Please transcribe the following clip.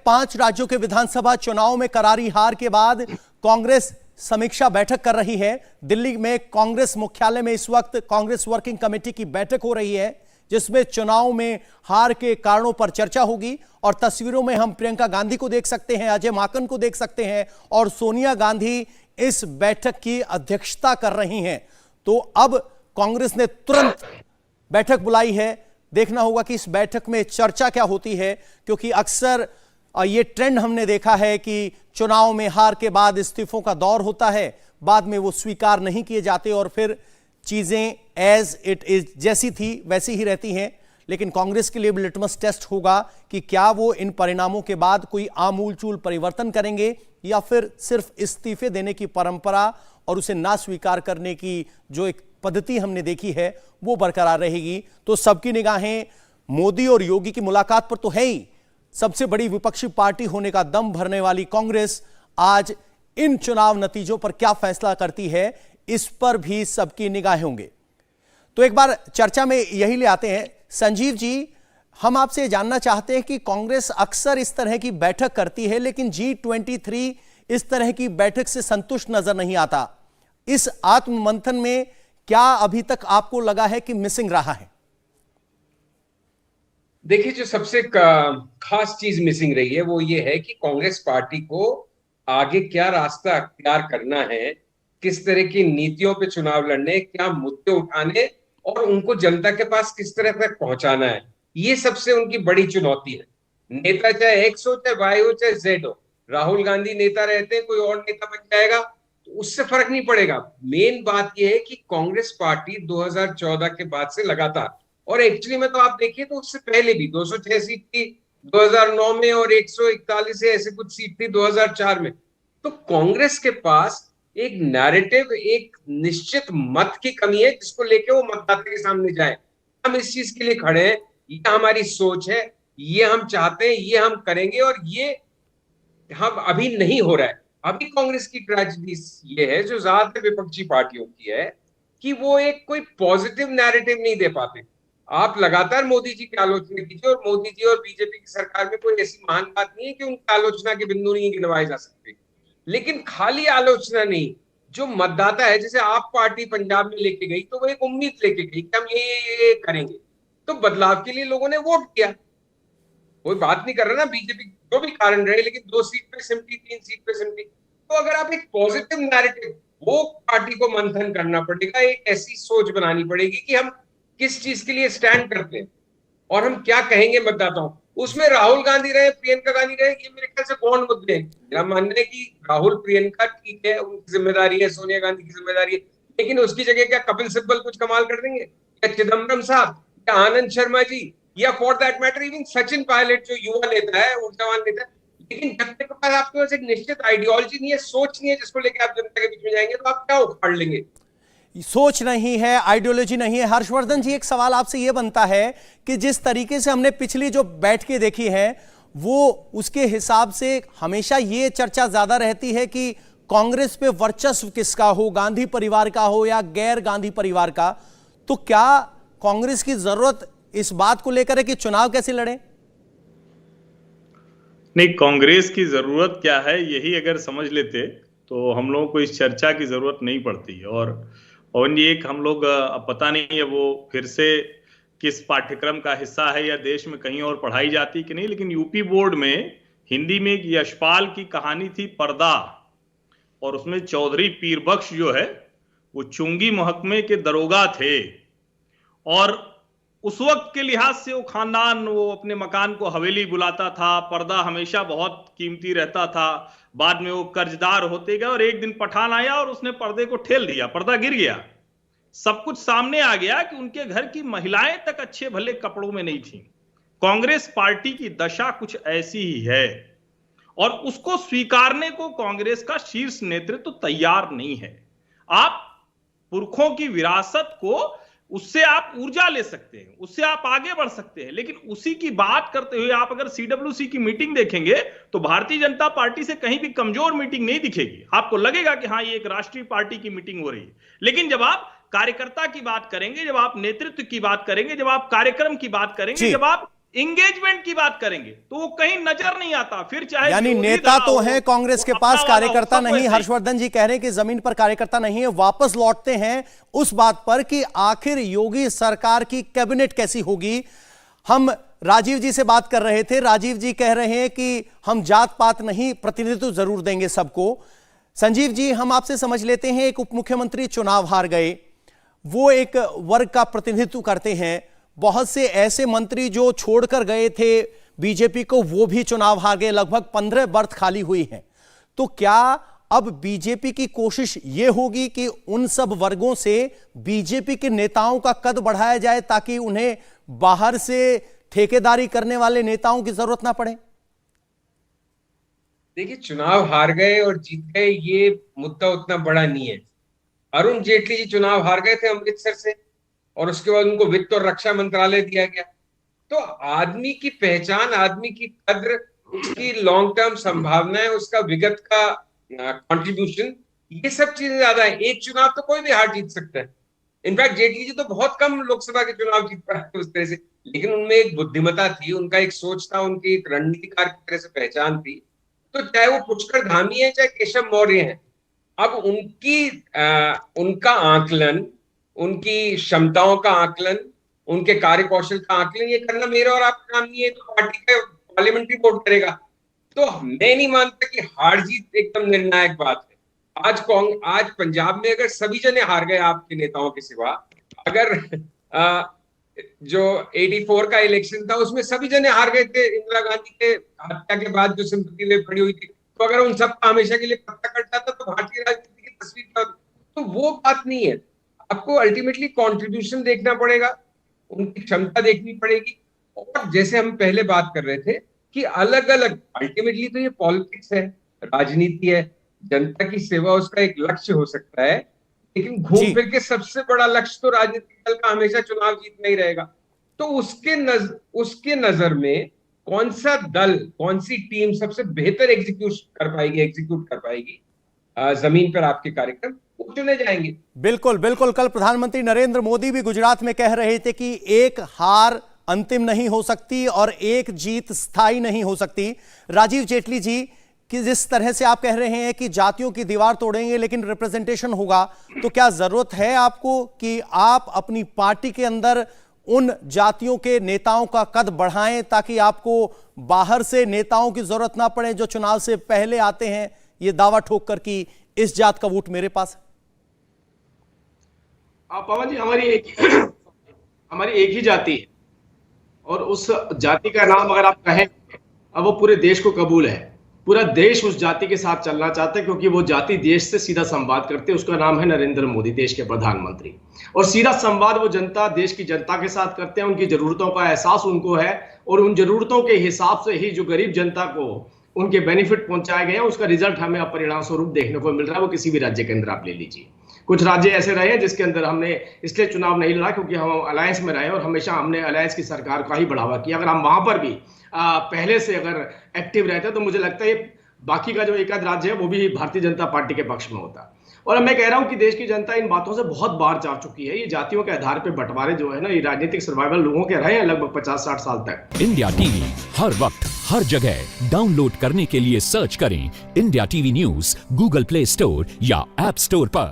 5 राज्यों के विधानसभा चुनाव में करारी हार के बाद कांग्रेस समीक्षा बैठक कर रही है। दिल्ली में कांग्रेस मुख्यालय में इस वक्त कांग्रेस वर्किंग कमेटी की बैठक हो रही है, जिसमें चुनाव में हार के कारणों पर चर्चा होगी। और तस्वीरों में हम प्रियंका गांधी को देख सकते हैं, अजय माकन को देख सकते हैं और सोनिया गांधी इस बैठक की अध्यक्षता कर रही हैं। तो अब कांग्रेस ने तुरंत बैठक बुलाई है। देखना होगा कि इस बैठक में चर्चा क्या होती है, क्योंकि अक्सर ये ट्रेंड हमने देखा है कि चुनाव में हार के बाद इस्तीफों का दौर होता है, बाद में वो स्वीकार नहीं किए जाते और फिर चीजें एज इट इज जैसी थी वैसी ही रहती हैं। लेकिन कांग्रेस के लिए भी लिटमस टेस्ट होगा कि क्या वो इन परिणामों के बाद कोई आमूलचूल परिवर्तन करेंगे या फिर सिर्फ इस्तीफे देने की परंपरा और उसे ना स्वीकार करने की जो एक पद्धति हमने देखी है वो बरकरार रहेगी। तो सबकी निगाहें मोदी और योगी की मुलाकात पर तो है ही। सबसे बड़ी विपक्षी पार्टी होने का दम भरने वाली कांग्रेस आज इन चुनाव नतीजों पर क्या फैसला करती है, इस पर भी सबकी निगाहें होंगे। तो एक बार चर्चा में यही ले आते हैं संजीव जी, हम आपसे जानना चाहते हैं कि कांग्रेस अक्सर इस तरह की बैठक करती है, लेकिन G23 इस तरह की बैठक से संतुष्ट नजर नहीं आता। इस आत्म मंथन में क्या अभी तक आपको लगा है कि मिसिंग रहा है? देखिए, जो सबसे खास चीज मिसिंग रही है वो ये है कि कांग्रेस पार्टी को आगे क्या रास्ता अख्तियार करना है, किस तरह की नीतियों पे चुनाव लड़ने, क्या मुद्दे उठाने और उनको जनता के पास किस तरह तक पहुंचाना है, ये सबसे उनकी बड़ी चुनौती है। नेता चाहे एक्स हो, चाहे वाई हो, चाहे जेड हो, राहुल गांधी नेता रहते हैं, कोई और नेता बन जाएगा तो उससे फर्क नहीं पड़ेगा। मेन बात यह है कि कांग्रेस पार्टी 2014 के बाद से लगातार, और एक्चुअली में तो आप देखिए तो उससे पहले भी 206 सीट थी 2009 में और 141 से ऐसे कुछ सीट थी 2004 में। तो कांग्रेस के पास एक नैरेटिव, एक निश्चित मत की कमी है जिसको लेके वो मतदाता के सामने जाए। हम इस चीज के लिए खड़े हैं, ये हमारी सोच है, ये हम चाहते हैं, ये हम करेंगे और ये हम अभी नहीं हो रहा है। अभी कांग्रेस की ट्रेजेडी ये है, जो ज्यादातर विपक्षी पार्टियों की है, कि वो एक कोई पॉजिटिव नैरेटिव नहीं दे पाते। आप लगातार मोदी जी की आलोचना कीजिए और मोदी जी और बीजेपी की सरकार में कोई ऐसी महान बात नहीं है कि उनकी आलोचना के बिंदु नहीं गिनवाए जा सकते। लेकिन खाली आलोचना नहीं, जो मतदाता है, जैसे आप पार्टी पंजाब में लेके गई तो वो एक उम्मीद लेके गई कि हम ये करेंगे, तो बदलाव के लिए लोगों ने वोट किया। कोई बात नहीं कर रहा ना बीजेपी जो भी कारण रहे, लेकिन 2 सीट पे सिमटी, 3 सीट पे सिमटी। तो अगर आप एक पॉजिटिव नैरेटिव, वो पार्टी को मंथन करना पड़ेगा, एक ऐसी सोच बनानी पड़ेगी कि हम किस चीज के लिए स्टैंड करते हैं और हम क्या कहेंगे मतदाताओं। उसमें राहुल गांधी रहे, प्रियंका गांधी रहे, ये मेरे ख्याल से कौन मुद्दे हैं। मेरा मानना है कि राहुल प्रियंका ठीक है, उनकी जिम्मेदारी है, सोनिया गांधी की जिम्मेदारी है, लेकिन उसकी जगह क्या कपिल सिब्बल कुछ कमाल कर देंगे, या चिदम्बरम साहब, या आनंद शर्मा जी, या for that matter even Sachin Pilot जो युवा नेता है, ऊर्जावान नेता है। लेकिन जब तक आपके पास एक निश्चित आइडियोलॉजी नहीं है, सोच नहीं है जिसको लेकर आप जनता के बीच में जाएंगे, तो आप क्या उखाड़ लेंगे। सोच नहीं है, आइडियोलॉजी नहीं है। हर्षवर्धन जी, एक सवाल आपसे यह बनता है कि जिस तरीके से हमने पिछली जो बैठकें देखी है, वो उसके हिसाब से हमेशा ये चर्चा ज्यादा रहती है कि कांग्रेस पे वर्चस्व किसका हो, गांधी परिवार का हो या गैर गांधी परिवार का। तो क्या कांग्रेस की जरूरत इस बात को लेकर है कि चुनाव कैसे लड़े? नहीं, कांग्रेस की जरूरत क्या है यही अगर समझ लेते तो हम लोगों को इस चर्चा की जरूरत नहीं पड़ती। और ये एक हम लोग, पता नहीं है वो फिर से किस पाठ्यक्रम का हिस्सा है या देश में कहीं और पढ़ाई जाती कि नहीं, लेकिन यूपी बोर्ड में हिंदी में एक यशपाल की कहानी थी पर्दा, और उसमें चौधरी पीरबख्श जो है वो चुंगी महकमे के दरोगा थे, और उस वक्त के लिहाज से वो खानदान वो अपने मकान को हवेली बुलाता था, पर्दा हमेशा बहुत कीमती रहता था। बाद में वो कर्जदार होते गए और एक दिन पठान आया और उसने पर्दे को ठेल दिया, पर्दा गिर गया। सब कुछ सामने आ गया कि उनके घर की महिलाएं तक अच्छे भले कपड़ों में नहीं थी। कांग्रेस पार्टी की दशा कुछ ऐसी ही है और उसको स्वीकारने को कांग्रेस का शीर्ष नेतृत्व तैयार नहीं है। आप पुरखों की विरासत को, उससे आप ऊर्जा ले सकते हैं, उससे आप आगे बढ़ सकते हैं, लेकिन उसी की बात करते हुए आप अगर सीडब्ल्यूसी की मीटिंग देखेंगे तो भारतीय जनता पार्टी से कहीं भी कमजोर मीटिंग नहीं दिखेगी। आपको लगेगा कि हाँ, ये एक राष्ट्रीय पार्टी की मीटिंग हो रही है। लेकिन जब आप कार्यकर्ता की बात करेंगे, जब आप नेतृत्व की बात करेंगे, जब आप कार्यक्रम की बात करेंगे, जब आप इंगेजमेंट की बात करेंगे तो वो कहीं नजर नहीं आता। फिर चाहे यानी विरोधी नेता दल तो हो, है कांग्रेस के वो पास, अपना वाला हो, कार्यकर्ता सब नहीं। वैसे ही। हर्षवर्धन जी कह रहे हैं कि जमीन पर कार्यकर्ता नहीं है। वापस लौटते हैं उस बात पर कि आखिर योगी सरकार की कैबिनेट कैसी होगी। हम राजीव जी से बात कर रहे थे। राजीव जी कह रहे हैं कि हम जात पात नहीं, प्रतिनिधित्व जरूर देंगे सबको। संजीव जी, हम आपसे समझ लेते हैं, एक उप मुख्यमंत्री चुनाव हार गए, वो एक वर्ग का प्रतिनिधित्व करते हैं। बहुत से ऐसे मंत्री जो छोड़कर गए थे बीजेपी को, वो भी चुनाव हार गए। लगभग 15 बर्थ खाली हुई हैं। तो क्या अब बीजेपी की कोशिश ये होगी कि उन सब वर्गों से बीजेपी के नेताओं का कद बढ़ाया जाए ताकि उन्हें बाहर से ठेकेदारी करने वाले नेताओं की जरूरत ना पड़े? देखिए, चुनाव हार गए और जीत गए ये मुद्दा उतना बड़ा नहीं है। अरुण जेटली जी चुनाव हार गए थे अमृतसर से, और उसके बाद उनको वित्त और रक्षा मंत्रालय दिया गया। तो आदमी की पहचान, आदमी की कद्र, उसकी लॉन्ग टर्म संभावनाएं, उसका विगत का कंट्रीब्यूशन, ये सब चीजें ज्यादा है। एक चुनाव तो कोई भी हार जीत सकता है। इनफैक्ट जेटली जी तो बहुत कम लोकसभा के चुनाव जीत पाए उस तरह से, लेकिन उनमें एक बुद्धिमत्ता थी, उनका एक सोच था, उनकी एक रणनीतिकार की तरह से पहचान थी। तो चाहे वो पुष्कर धामी है, चाहे केशव मौर्य है, अब उनका आकलन, उनकी क्षमताओं का आकलन, उनके कार्य कौशल का आकलन ये करना मेरा और आपका काम नहीं है, तो पार्टी का पार्लियामेंट्री बोर्ड करेगा। तो मैं नहीं मानता कि हार जीत एकदम निर्णायक बात है। आज पंजाब में अगर सभी जने हार गए आपके नेताओं के सिवा, अगर जो 84 का इलेक्शन था उसमें सभी जने हार गए थे, इंदिरा गांधी के हत्या के बाद जो सिंपैथी वेव खड़ी हुई थी, तो अगर उन सब का हमेशा के लिए पत्ता कट जाता तो भारतीय राजनीति की तस्वीर क्या होती? तो वो बात नहीं है। आपको अल्टीमेटली कंट्रीब्यूशन देखना पड़ेगा, उनकी क्षमता देखनी पड़ेगी। और जैसे हम पहले बात कर रहे थे कि अलग अलग, अल्टीमेटली तो ये पॉलिटिक्स है, राजनीति है, जनता की सेवा उसका एक लक्ष्य हो सकता है, लेकिन घूम फिर के सबसे बड़ा लक्ष्य तो राजनीतिक दल का हमेशा चुनाव जीतना ही रहेगा। तो उसके नजर में कौन सा दल, कौन सी टीम सबसे बेहतर एग्जीक्यूट कर पाएगी जमीन पर आपके कार्यक्रम, वो चुने जाएंगे। बिल्कुल बिल्कुल। कल प्रधानमंत्री नरेंद्र मोदी भी गुजरात में कह रहे थे कि एक हार अंतिम नहीं हो सकती और एक जीत स्थायी नहीं हो सकती। राजीव जेटली जी, कि जिस तरह से आप कह रहे हैं कि जातियों की दीवार तोड़ेंगे लेकिन रिप्रेजेंटेशन होगा, तो क्या जरूरत है आपको कि आप अपनी पार्टी के अंदर उन जातियों के नेताओं का कद बढ़ाएं ताकि आपको बाहर से नेताओं की जरूरत ना पड़े जो चुनाव से पहले आते हैं ये दावा ठोक कर कि इस जात का वोट मेरे पास है? पवन जी, हमारी एक ही जाति है और उस जाति का नाम अगर आप कहें, अब वो पूरे देश को कबूल है। पूरा देश उस जाति के साथ चलना चाहता है क्योंकि वो जाति देश से सीधा संवाद करते हैं। उसका नाम है नरेंद्र मोदी, देश के प्रधानमंत्री। और सीधा संवाद वो जनता, देश की जनता के साथ करते हैं। उनकी जरूरतों का एहसास उनको है और उन जरूरतों के हिसाब से ही जो गरीब जनता को उनके बेनिफिट पहुंचाए गए हैं, उसका रिजल्ट हमें अब परिणाम स्वरूप देखने को मिल रहा है। वो किसी भी राज्य के अंदर आप ले लीजिए। कुछ राज्य ऐसे रहे हैं जिसके अंदर हमने इसलिए चुनाव नहीं लड़ा क्योंकि हम अलायंस में रहे और हमेशा हमने अलायंस की सरकार का ही बढ़ावा किया। अगर हम वहां पर भी पहले से अगर एक्टिव रहते तो मुझे लगता है बाकी का जो एक आध राज्य है वो भी भारतीय जनता पार्टी के पक्ष में होता। और मैं कह रहा हूं कि देश की जनता इन बातों से बहुत बार जा चुकी है। ये जातियों के आधार पे बंटवारे जो है ना, ये राजनीतिक सर्वाइवल लोगों के रहे हैं लगभग 50-60 साल तक। इंडिया टीवी हर वक्त हर जगह डाउनलोड करने के लिए सर्च करें India TV news Google play store या ऐप स्टोर पर।